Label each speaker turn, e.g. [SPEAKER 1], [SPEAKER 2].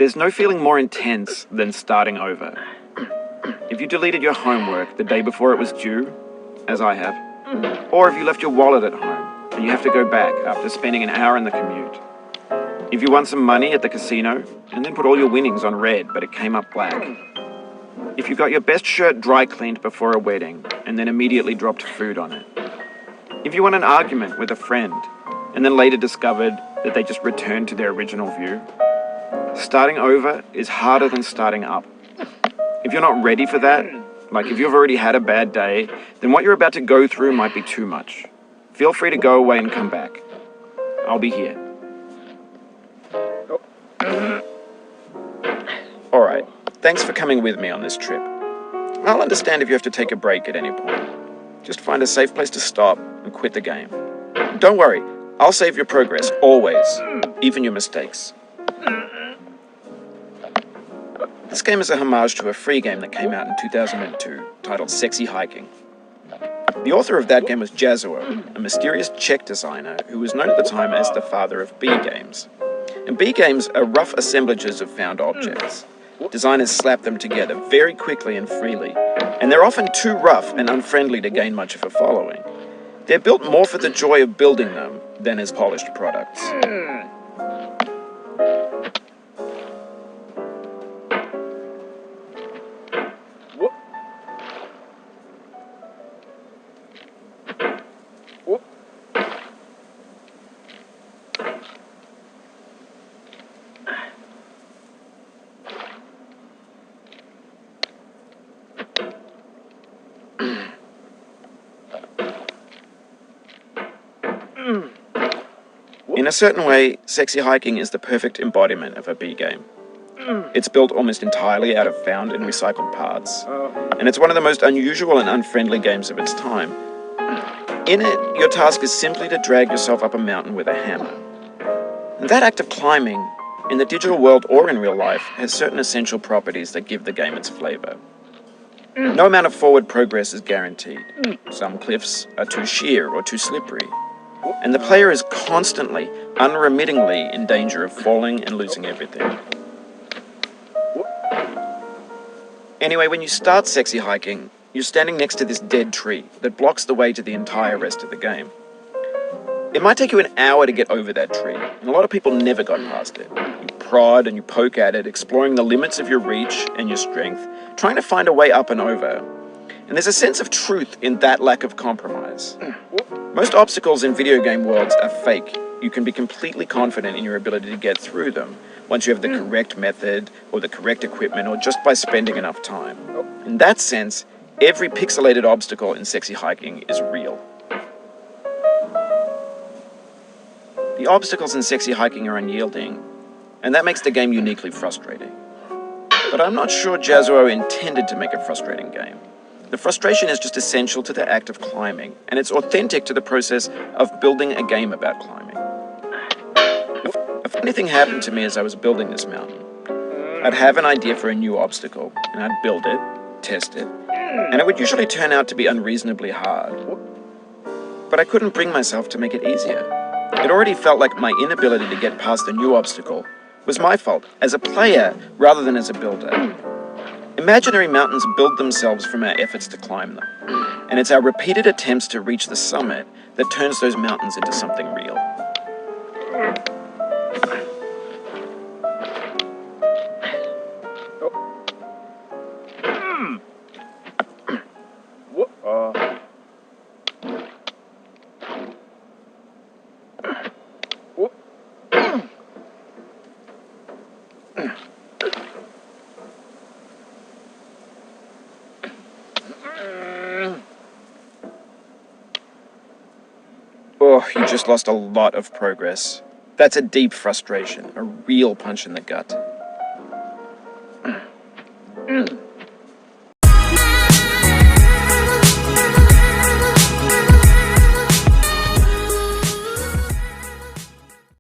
[SPEAKER 1] There's no feeling more intense than starting over. If you deleted your homework the day before it was due, as I have, or if you left your wallet at home and you have to go back after spending an hour in the commute. If you won some money at the casino and then put all your winnings on red but it came up black. If you got your best shirt dry cleaned before a wedding and then immediately dropped food on it. If you won an argument with a friend and then later discovered that they just returned to their original view. Starting over is harder than starting up. If you're not ready for that, like if you've already had a bad day, then what you're about to go through might be too much. Feel free to go away and come back. I'll be here. Alright, thanks for coming with me on this trip. I'll understand if you have to take a break at any point. Just find a safe place to stop and quit the game. Don't worry, I'll save your progress, always, even your mistakes. This game is a homage to a free game that came out in 2002, titled Sexy Hiking. The author of that game was Jazuo, a mysterious Czech designer who was known at the time as the father of B games. And B games are rough assemblages of found objects. Designers slap them together very quickly and freely, and they're often too rough and unfriendly to gain much of a following. They're built more for the joy of building them than as polished products. In a certain way, Sexy Hiking is the perfect embodiment of a B game. It's built almost entirely out of found and recycled parts, and it's one of the most unusual and unfriendly games of its time. In it, your task is simply to drag yourself up a mountain with a hammer. And that act of climbing, in the digital world or in real life, has certain essential properties that give the game its flavor. No amount of forward progress is guaranteed. Some cliffs are too sheer or too slippery. And the player is constantly, unremittingly in danger of falling and losing everything. Anyway, when you start Sexy Hiking, you're standing next to this dead tree that blocks the way to the entire rest of the game. It might take you an hour to get over that tree, and a lot of people never got past it. You prod and you poke at it, exploring the limits of your reach and your strength, trying to find a way up and over. And there's a sense of truth in that lack of compromise. Most obstacles in video game worlds are fake. You can be completely confident in your ability to get through them once you have the correct method or the correct equipment or just by spending enough time. In that sense, every pixelated obstacle in Sexy Hiking is real. The obstacles in Sexy Hiking are unyielding, and that makes the game uniquely frustrating. But I'm not sure Jazuo intended to make a frustrating game. The frustration is just essential to the act of climbing, and it's authentic to the process of building a game about climbing. A funny thing happened to me as I was building this mountain. I'd have an idea for a new obstacle, and I'd build it, test it, and it would usually turn out to be unreasonably hard. But I couldn't bring myself to make it easier. It already felt like my inability to get past a new obstacle was my fault, as a player rather than as a builder. Imaginary mountains build themselves from our efforts to climb them, and it's our repeated attempts to reach the summit that turns those mountains into something real. Oh, you just lost a lot of progress. That's a deep frustration, a real punch in the gut.